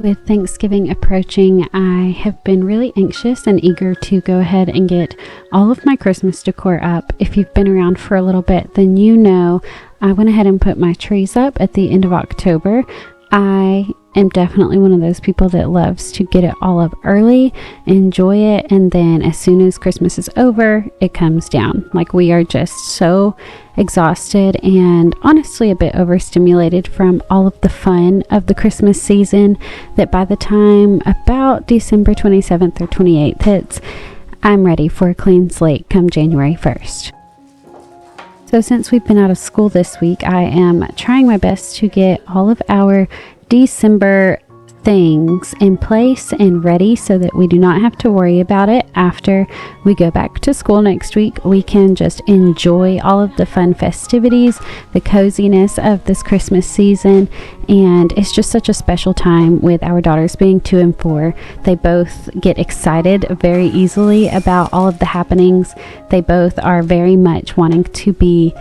With Thanksgiving approaching, I have been really anxious and eager to go ahead and get all of my Christmas decor up. If you've been around for a little bit, then you know I went ahead and put my trees up at the end of October. I am definitely one of those people that loves to get it all up early, enjoy it, and then as soon as Christmas is over, it comes down. Like, we are just so exhausted and honestly a bit overstimulated from all of the fun of the Christmas season that by the time about December 27th or 28th hits, I'm ready for a clean slate come January 1st. So since we've been out of school this week, I am trying my best to get all of our December things in place and ready so that we do not have to worry about it after we go back to school next week. We can just enjoy all of the fun festivities, the coziness of this Christmas season, and it's just such a special time with our daughters being 2 and 4. They both get excited very easily about all of the happenings. They both are very much wanting to be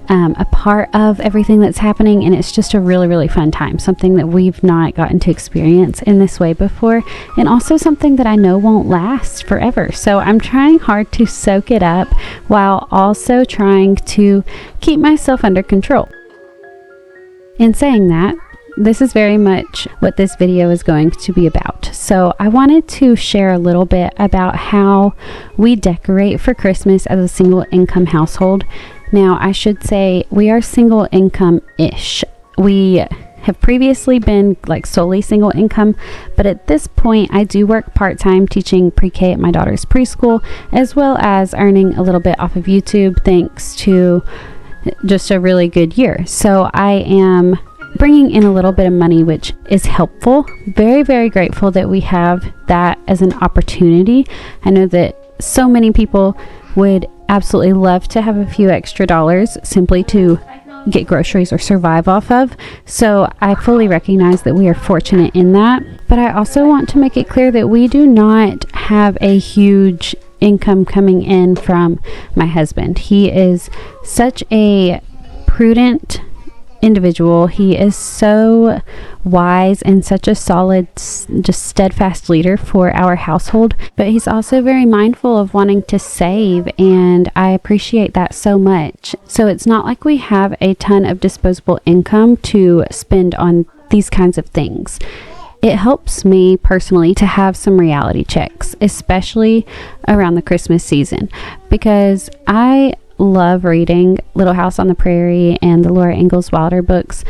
a part of everything that's happening, and it's just a really fun time, something that we've not gotten to experience in this way before, and also something that I know won't last forever. So I'm trying hard to soak it up while also trying to keep myself under control. In saying that, this is very much what this video is going to be about. So I wanted to share a little bit about how we decorate for Christmas as a single income household. Now, I should say we are single income-ish. We have previously been like solely single income, but at this point I do work part-time teaching pre-K at my daughter's preschool, as well as earning a little bit off of YouTube thanks to just a really good year. So I am bringing in a little bit of money, which is helpful. Very grateful that we have that as an opportunity. I know that so many people would absolutely love to have a few extra dollars simply to get groceries or survive off of. So I fully recognize that we are fortunate in that. But I also want to make it clear that we do not have a huge income coming in from my husband. He is such a prudent individual. He is so wise and such a solid, just steadfast leader for our household, but he's also very mindful of wanting to save, and I appreciate that so much. So it's not like we have a ton of disposable income to spend on these kinds of things. It helps me personally to have some reality checks, especially around the Christmas season, because I love reading Little House on the Prairie and the Laura Ingalls Wilder books.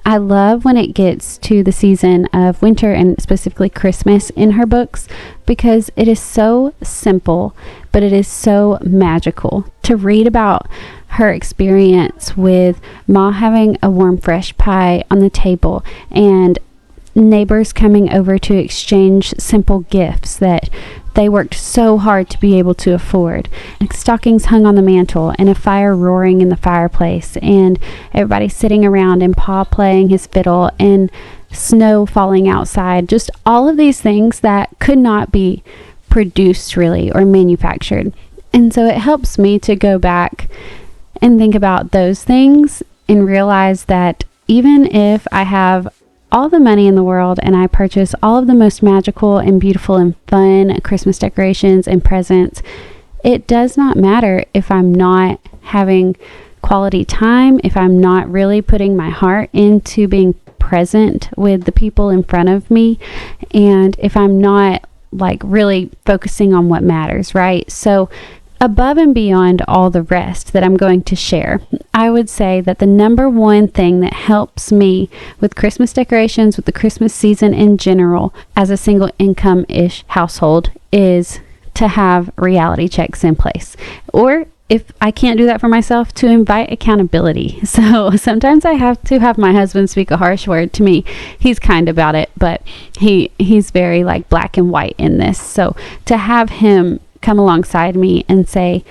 I love when it gets to the season of winter and specifically Christmas in her books, because it is so simple, but it is so magical to read about her experience with Ma having a warm fresh pie on the table and neighbors coming over to exchange simple gifts that they worked so hard to be able to afford. Like stockings hung on the mantle and a fire roaring in the fireplace and everybody sitting around and Pa playing his fiddle and snow falling outside. Just all of these things that could not be produced really or manufactured. And so it helps me to go back and think about those things and realize that even if I have all the money in the world and I purchase all of the most magical and beautiful and fun Christmas decorations and presents, it does not matter if I'm not having quality time, if I'm not really putting my heart into being present with the people in front of me, and if I'm not like really focusing on what matters, right? So above and beyond all the rest that I'm going to share, I would say that the number one thing that helps me with Christmas decorations, with the Christmas season in general, as a single income-ish household, is to have reality checks in place. Or if I can't do that for myself, to invite accountability. So sometimes I have to have my husband speak a harsh word to me. He's kind about it, but he's very like black and white in this. So to have him come alongside me and say,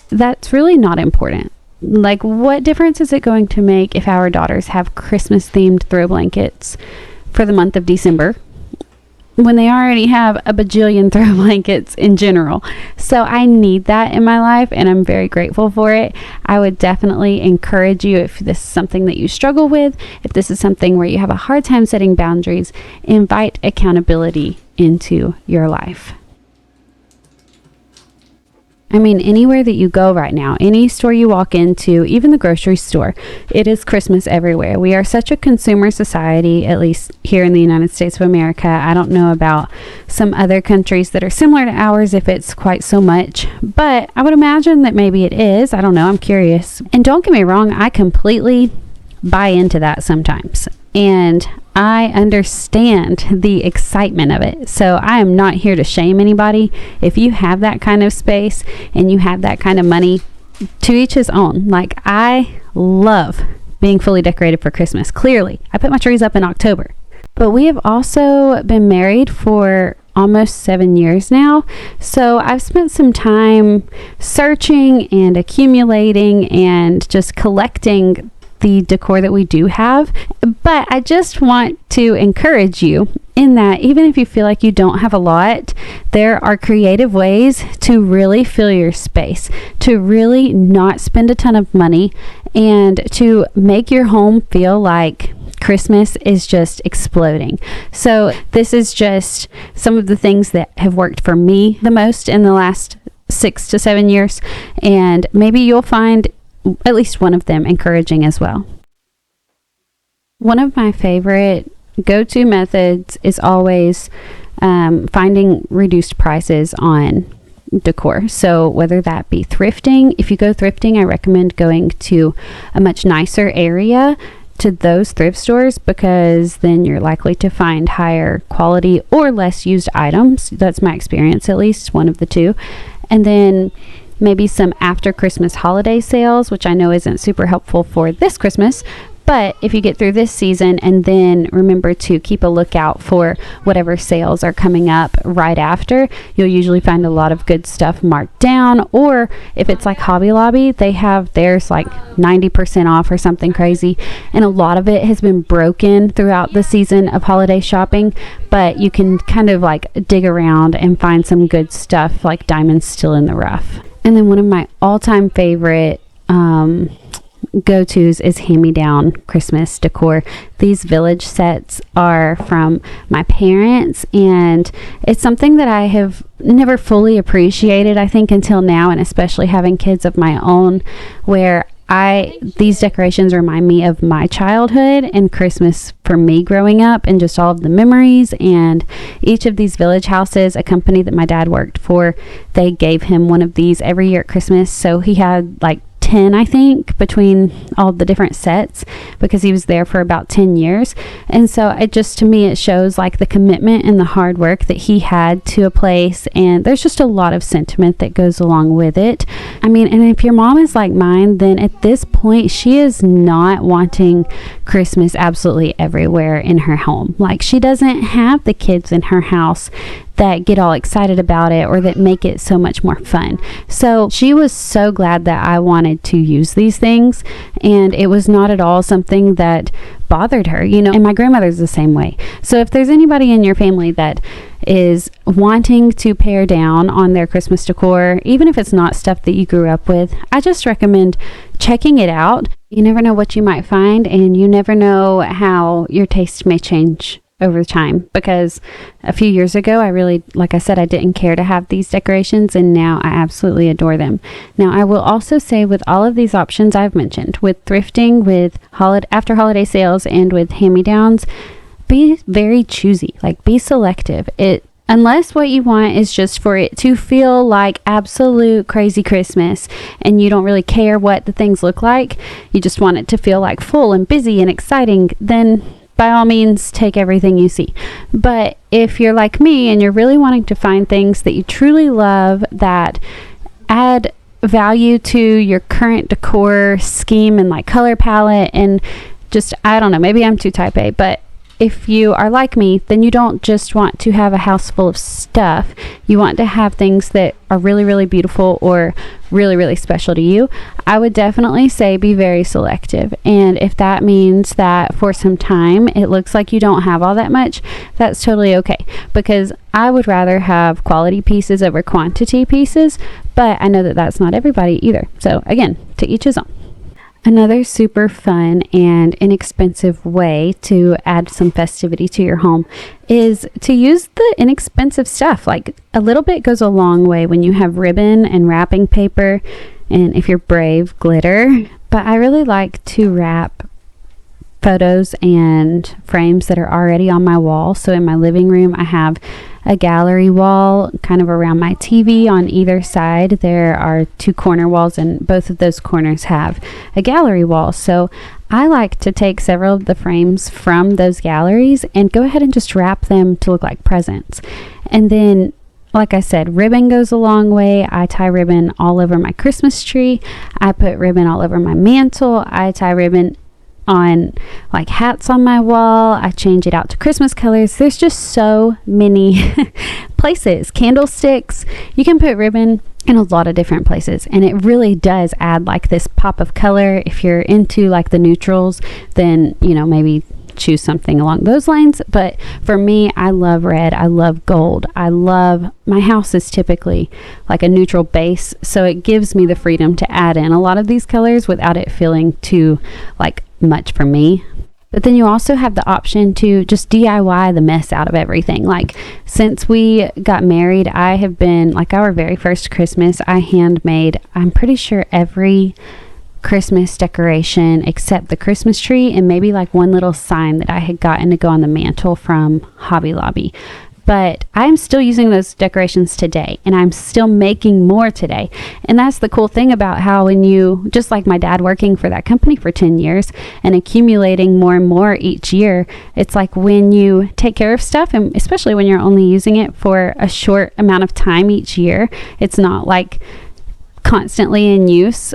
that's really not important. Like, what difference is it going to make if our daughters have Christmas themed throw blankets for the month of December when they already have a bajillion throw blankets in general. So I need that in my life, and I'm very grateful for it. I would definitely encourage you, if this is something that you struggle with, if this is something where you have a hard time setting boundaries, invite accountability into your life. I mean, anywhere that you go right now, any store you walk into, even the grocery store, it is Christmas everywhere. We are such a consumer society, at least here in the United States of America. I don't know about some other countries that are similar to ours, if it's quite so much, but I would imagine that maybe it is. I don't know. I'm curious. And don't get me wrong, I completely buy into that sometimes. And I understand the excitement of it. So I am not here to shame anybody. If you have that kind of space and you have that kind of money, to each his own. Like, I love being fully decorated for Christmas. Clearly, I put my trees up in October. But we have also been married for almost 7 years now. So I've spent some time searching and accumulating and just collecting the decor that we do have. But I just want to encourage you in that even if you feel like you don't have a lot, there are creative ways to really fill your space, to really not spend a ton of money, and to make your home feel like Christmas is just exploding. So this is just some of the things that have worked for me the most in the last 6 to 7 years, and maybe you'll find at least one of them encouraging as well. One of my favorite go-to methods is always finding reduced prices on decor. So whether that be thrifting, if you go thrifting, I recommend going to a much nicer area, to those thrift stores, because then you're likely to find higher quality or less used items. That's my experience, at least one of the two. And then maybe some after Christmas holiday sales, which I know isn't super helpful for this Christmas, but if you get through this season and then remember to keep a lookout for whatever sales are coming up right after, you'll usually find a lot of good stuff marked down. Or if it's like Hobby Lobby, they have theirs like 90% off or something crazy, and a lot of it has been broken throughout the season of holiday shopping, but you can kind of like dig around and find some good stuff, like diamonds still in the rough. And then one of my all-time favorite go-tos is hand-me-down Christmas decor. These village sets are from my parents, and it's something that I have never fully appreciated, I think, until now, and especially having kids of my own, where these decorations remind me of my childhood and Christmas for me growing up, and just all of the memories. And each of these village houses, a company that my dad worked for, they gave him one of these every year at Christmas. So he had like 10, I think, between all the different sets, because he was there for about 10 years. And so it just, to me, it shows like the commitment and the hard work that he had to a place, and there's just a lot of sentiment that goes along with it. I mean, and if your mom is like mine, then at this point she is not wanting Christmas absolutely everywhere in her home. Like, she doesn't have the kids in her house that get all excited about it or that make it so much more fun. So she was so glad that I wanted to use these things, and it was not at all something that bothered her, you know. And my grandmother's the same way. So if there's anybody in your family that is wanting to pare down on their Christmas decor, even if it's not stuff that you grew up with, I just recommend checking it out. You never know what you might find, and you never know how your taste may change over time, because a few years ago I really, like I said, I didn't care to have these decorations, and now I absolutely adore them. Now, I will also say, with all of these options I've mentioned, with thrifting, with after holiday sales, and with hand-me-downs, be very choosy. Like, be selective. Unless what you want is just for it to feel like absolute crazy Christmas, and you don't really care what the things look like, you just want it to feel like full and busy and exciting, then by all means, take everything you see. But if you're like me and you're really wanting to find things that you truly love, that add value to your current decor scheme and like color palette, and just, I don't know, maybe I'm too type A, but if you are like me, then you don't just want to have a house full of stuff. You want to have things that are really, really beautiful or really, really special to you. I would definitely say be very selective. And if that means that for some time it looks like you don't have all that much, that's totally okay. Because I would rather have quality pieces over quantity pieces, but I know that that's not everybody either. So again, to each his own. Another super fun and inexpensive way to add some festivity to your home is to use the inexpensive stuff. Like, a little bit goes a long way when you have ribbon and wrapping paper, and if you're brave, glitter. But I really like to wrap photos and frames that are already on my wall. So in my living room, I have a gallery wall kind of around my TV. On either side there are two corner walls, and both of those corners have a gallery wall. So I like to take several of the frames from those galleries and go ahead and just wrap them to look like presents. And then, like I said, ribbon goes a long way. I tie ribbon all over my Christmas tree. I put ribbon all over my mantle. I tie ribbon on like hats on my wall. I change it out to Christmas colors. There's just so many places. Candlesticks. You can put ribbon in a lot of different places, and it really does add like this pop of color. If you're into like the neutrals, then maybe choose something along those lines. But for me, I love red. I love gold. My house is typically like a neutral base, so it gives me the freedom to add in a lot of these colors without it feeling too like much for me. But then you also have the option to just DIY the mess out of everything. Like, since we got married, I have been like, our very first Christmas, I handmade, I'm pretty sure, every Christmas decoration except the Christmas tree and maybe like one little sign that I had gotten to go on the mantle from Hobby Lobby. But I'm still using those decorations today, and I'm still making more today. And that's the cool thing about how, when you, just like my dad working for that company for 10 years and accumulating more and more each year, it's like when you take care of stuff, and especially when you're only using it for a short amount of time each year, it's not like constantly in use,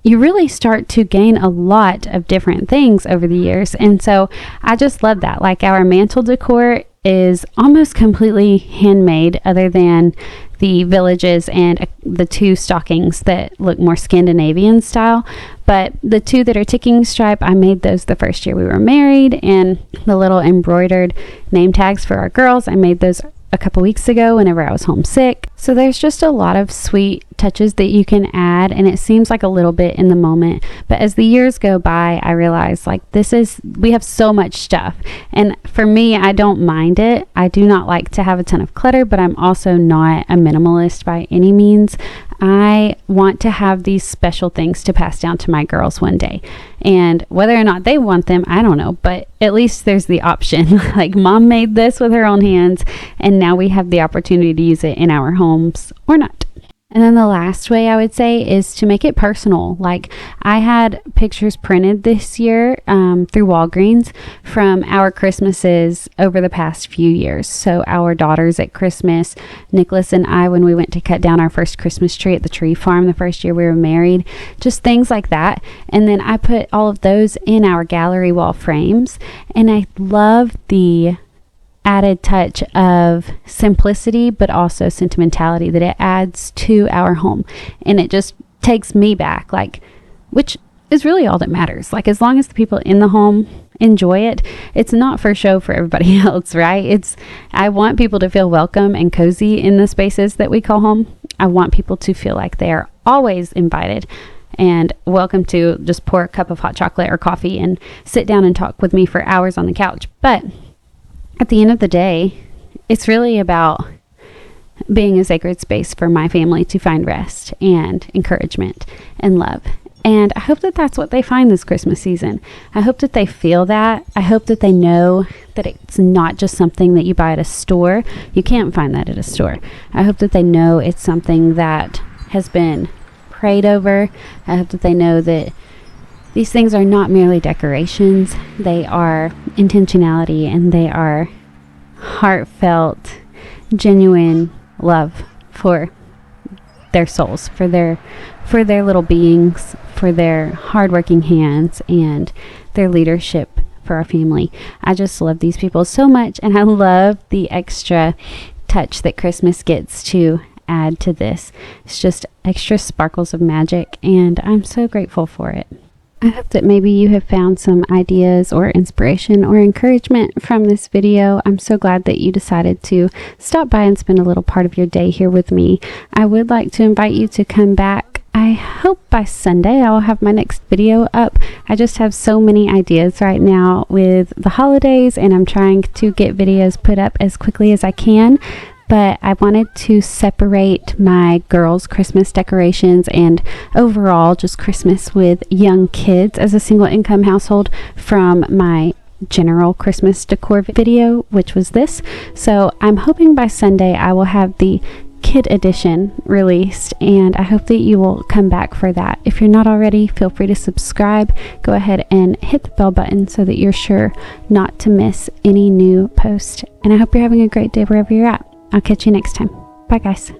you really start to gain a lot of different things over the years. And so I just love that. Like, our mantle decor is almost completely handmade, other than the villages and the two stockings that look more Scandinavian style. But the two that are ticking stripe, I made those the first year we were married. And the little embroidered name tags for our girls, I made those a couple weeks ago whenever I was homesick. So there's just a lot of sweet touches that you can add, and it seems like a little bit in the moment, but as the years go by, I realize like we have so much stuff. And for me, I don't mind it. I do not like to have a ton of clutter, but I'm also not a minimalist by any means. I want to have these special things to pass down to my girls one day. And whether or not they want them, I don't know, but at least there's the option. Like, mom made this with her own hands, and now we have the opportunity to use it in our homes or not. And then the last way I would say is to make it personal. Like, I had pictures printed this year through Walgreens from our Christmases over the past few years. So our daughters at Christmas, Nicholas and I, when we went to cut down our first Christmas tree at the tree farm the first year we were married, just things like that. And then I put all of those in our gallery wall frames. And I love the added touch of simplicity, but also sentimentality that it adds to our home. And it just takes me back, like, which is really all that matters. Like, as long as the people in the home enjoy it, it's not for show for everybody else, right? I want people to feel welcome and cozy in the spaces that we call home. I want people to feel like they are always invited and welcome to just pour a cup of hot chocolate or coffee and sit down and talk with me for hours on the couch. But at the end of the day, it's really about being a sacred space for my family to find rest and encouragement and love. And I hope that that's what they find this Christmas season. I hope that they feel that. I hope that they know that it's not just something that you buy at a store. You can't find that at a store. I hope that they know it's something that has been prayed over. I hope that they know that these things are not merely decorations. They are intentionality, and they are heartfelt, genuine love for their souls, for their little beings, for their hardworking hands, and their leadership for our family. I just love these people so much, and I love the extra touch that Christmas gets to add to this. It's just extra sparkles of magic, and I'm so grateful for it. I hope that maybe you have found some ideas or inspiration or encouragement from this video. I'm so glad that you decided to stop by and spend a little part of your day here with me. I would like to invite you to come back. I hope by Sunday I will have my next video up. I just have so many ideas right now with the holidays, and I'm trying to get videos put up as quickly as I can. But I wanted to separate my girls' Christmas decorations and overall just Christmas with young kids as a single income household from my general Christmas decor video, which was this. So I'm hoping by Sunday I will have the kid edition released, and I hope that you will come back for that. If you're not already, feel free to subscribe. Go ahead and hit the bell button so that you're sure not to miss any new post. And I hope you're having a great day wherever you're at. I'll catch you next time. Bye, guys.